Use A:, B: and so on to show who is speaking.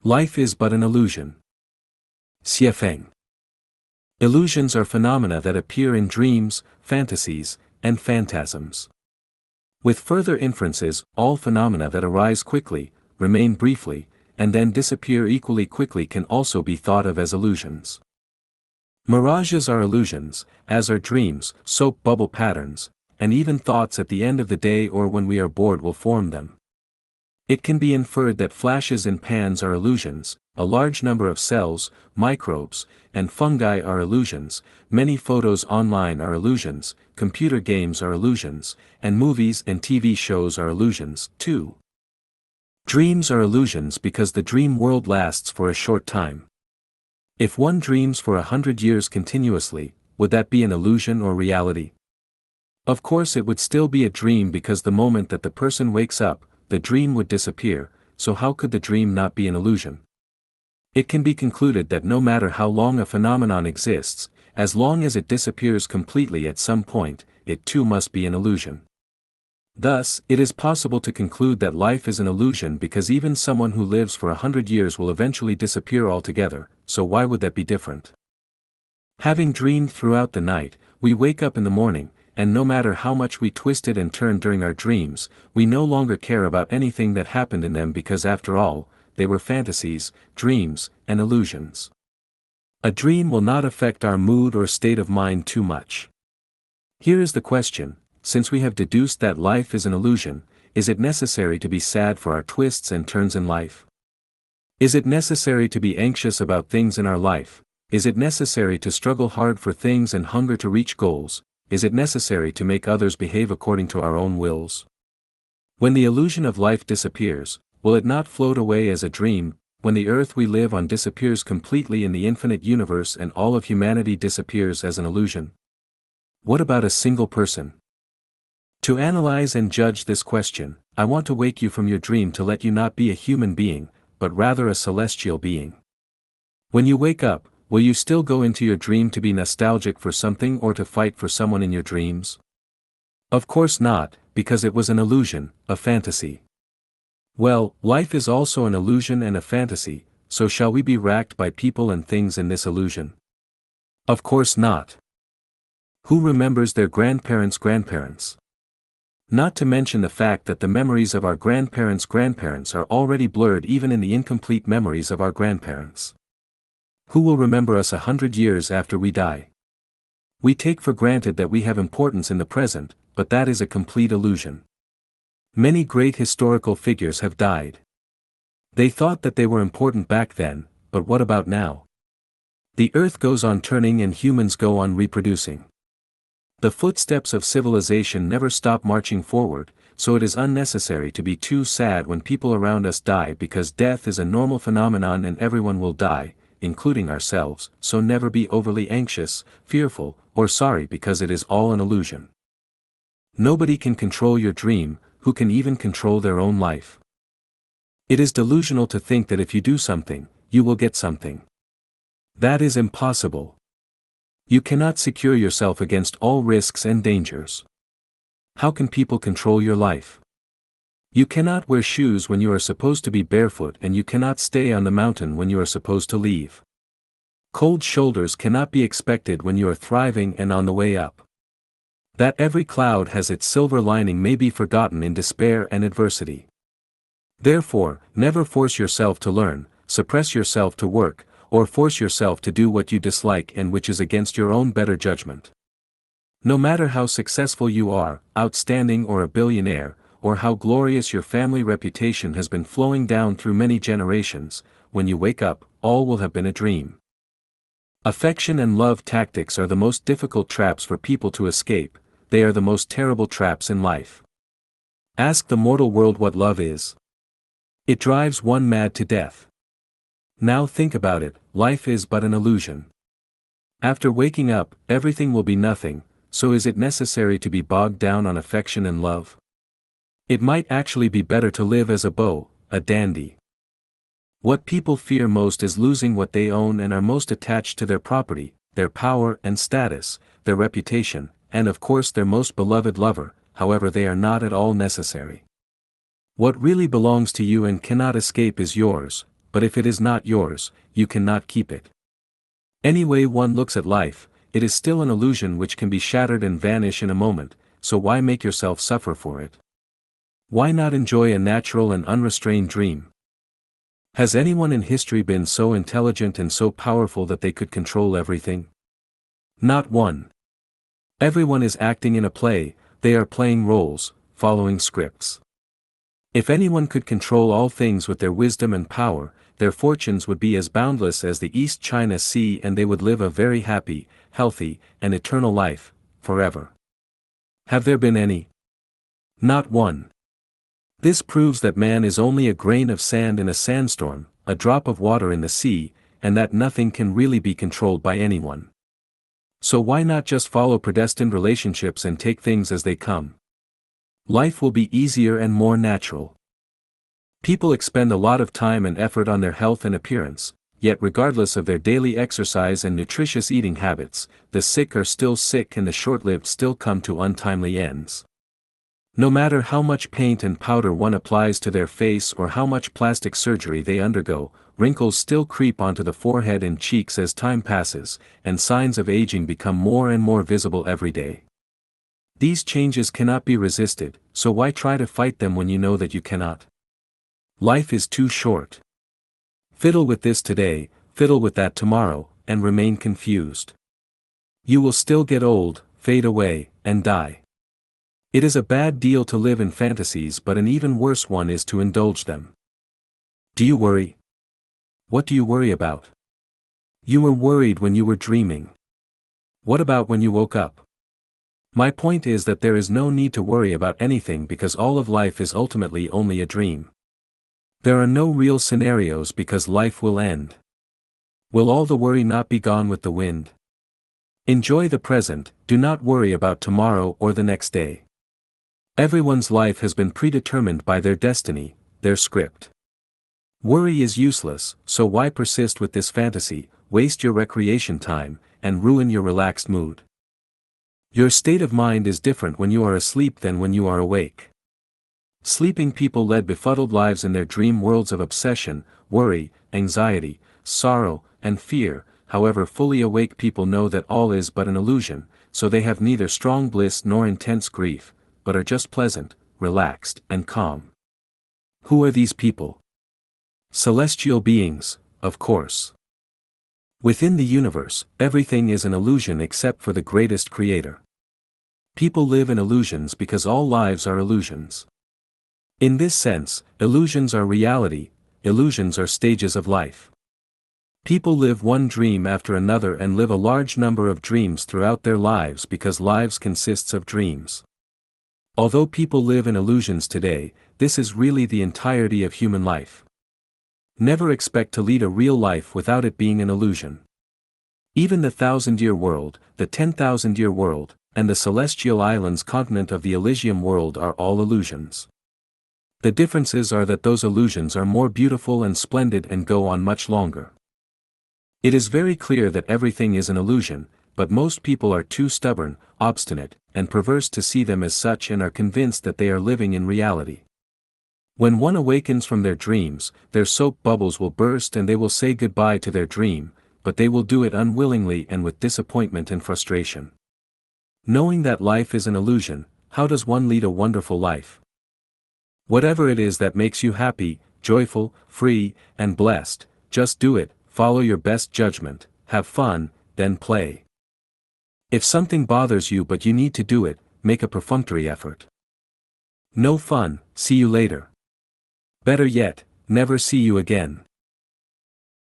A: Life is but an illusion. Xiefeng. Illusions are phenomena that appear in dreams, fantasies, and phantasms. With further inferences, all phenomena that arise quickly, remain briefly, and then disappear equally quickly can also be thought of as illusions. Mirages are illusions, as are dreams, soap bubble patterns, and even thoughts at the end of the day or when we are bored will form them. It can be inferred that flashes in pans are illusions, a large number of cells, microbes, and fungi are illusions, many photos online are illusions, computer games are illusions, and movies and TV shows are illusions, too. Dreams are illusions because the dream world lasts for a short time. If one dreams for 100 years continuously, would that be an illusion or reality? Of course it would still be a dream because the moment that the person wakes up, the dream would disappear, so how could the dream not be an illusion? It can be concluded that no matter how long a phenomenon exists, as long as it disappears completely at some point, it too must be an illusion. Thus, it is possible to conclude that life is an illusion because even someone who lives for 100 years will eventually disappear altogether, so why would that be different? Having dreamed throughout the night, we wake up in the morning, and no matter how much we twisted and turned during our dreams, we no longer care about anything that happened in them because after all, they were fantasies, dreams, and illusions. A dream will not affect our mood or state of mind too much. Here is the question, since we have deduced that life is an illusion, is it necessary to be sad for our twists and turns in life? Is it necessary to be anxious about things in our life? Is it necessary to struggle hard for things and hunger to reach goals? Is it necessary to make others behave according to our own wills? When the illusion of life disappears, will it not float away as a dream, when the earth we live on disappears completely in the infinite universe and all of humanity disappears as an illusion? What about a single person? To analyze and judge this question, I want to wake you from your dream to let you not be a human being, but rather a celestial being. When you wake up, will you still go into your dream to be nostalgic for something or to fight for someone in your dreams? Of course not, because it was an illusion, a fantasy. Well, life is also an illusion and a fantasy, so shall we be racked by people and things in this illusion? Of course not. Who remembers their grandparents' grandparents? Not to mention the fact that the memories of our grandparents' grandparents are already blurred even in the incomplete memories of our grandparents. Who will remember us 100 years after we die? We take for granted that we have importance in the present, but that is a complete illusion. Many great historical figures have died. They thought that they were important back then, but what about now? The earth goes on turning and humans go on reproducing. The footsteps of civilization never stop marching forward, so it is unnecessary to be too sad when people around us die because death is a normal phenomenon and everyone will die, including ourselves, so never be overly anxious, fearful, or sorry because it is all an illusion. Nobody can control your dream, who can even control their own life. It is delusional to think that if you do something, you will get something. That is impossible. You cannot secure yourself against all risks and dangers. How can people control your life? You cannot wear shoes when you are supposed to be barefoot and you cannot stay on the mountain when you are supposed to leave. Cold shoulders cannot be expected when you are thriving and on the way up. That every cloud has its silver lining may be forgotten in despair and adversity. Therefore, never force yourself to learn, suppress yourself to work, or force yourself to do what you dislike and which is against your own better judgment. No matter how successful you are, outstanding or a billionaire, or how glorious your family reputation has been flowing down through many generations, when you wake up, all will have been a dream. Affection and love tactics are the most difficult traps for people to escape, they are the most terrible traps in life. Ask the mortal world what love is. It drives one mad to death. Now think about it, life is but an illusion. After waking up, everything will be nothing, so is it necessary to be bogged down on affection and love? It might actually be better to live as a beau, a dandy. What people fear most is losing what they own and are most attached to their property, their power and status, their reputation, and of course their most beloved lover, however they are not at all necessary. What really belongs to you and cannot escape is yours, but if it is not yours, you cannot keep it. Any way one looks at life, it is still an illusion which can be shattered and vanish in a moment, so why make yourself suffer for it? Why not enjoy a natural and unrestrained dream? Has anyone in history been so intelligent and so powerful that they could control everything? Not one. Everyone is acting in a play, they are playing roles, following scripts. If anyone could control all things with their wisdom and power, their fortunes would be as boundless as the East China Sea, and they would live a very happy, healthy, and eternal life, forever. Have there been any? Not one. This proves that man is only a grain of sand in a sandstorm, a drop of water in the sea, and that nothing can really be controlled by anyone. So why not just follow predestined relationships and take things as they come? Life will be easier and more natural. People expend a lot of time and effort on their health and appearance, yet regardless of their daily exercise and nutritious eating habits, the sick are still sick and the short-lived still come to untimely ends. No matter how much paint and powder one applies to their face or how much plastic surgery they undergo, wrinkles still creep onto the forehead and cheeks as time passes, and signs of aging become more and more visible every day. These changes cannot be resisted, so why try to fight them when you know that you cannot? Life is too short. Fiddle with this today, fiddle with that tomorrow, and remain confused. You will still get old, fade away, and die. It is a bad deal to live in fantasies, but an even worse one is to indulge them. Do you worry? What do you worry about? You were worried when you were dreaming. What about when you woke up? My point is that there is no need to worry about anything because all of life is ultimately only a dream. There are no real scenarios because life will end. Will all the worry not be gone with the wind? Enjoy the present, do not worry about tomorrow or the next day. Everyone's life has been predetermined by their destiny, their script. Worry is useless, so why persist with this fantasy, waste your recreation time, and ruin your relaxed mood? Your state of mind is different when you are asleep than when you are awake. Sleeping people lead befuddled lives in their dream worlds of obsession, worry, anxiety, sorrow, and fear. However, fully awake people know that all is but an illusion, so they have neither strong bliss nor intense grief, but are just pleasant, relaxed, and calm. Who are these people? Celestial beings, of course. Within the universe, everything is an illusion except for the greatest creator. People live in illusions because all lives are illusions. In this sense, illusions are reality, illusions are stages of life. People live one dream after another and live a large number of dreams throughout their lives because lives consists of dreams. Although people live in illusions today, this is really the entirety of human life. Never expect to lead a real life without it being an illusion. Even the 1,000-year world, the 10,000-year world, and the celestial islands continent of the Elysium world are all illusions. The differences are that those illusions are more beautiful and splendid and go on much longer. It is very clear that everything is an illusion, but most people are too stubborn, obstinate, and perverse to see them as such and are convinced that they are living in reality. When one awakens from their dreams, their soap bubbles will burst and they will say goodbye to their dream, but they will do it unwillingly and with disappointment and frustration. Knowing that life is an illusion, how does one lead a wonderful life? Whatever it is that makes you happy, joyful, free, and blessed, just do it, follow your best judgment, have fun, then play. If something bothers you but you need to do it, make a perfunctory effort. No fun, see you later. Better yet, never see you again.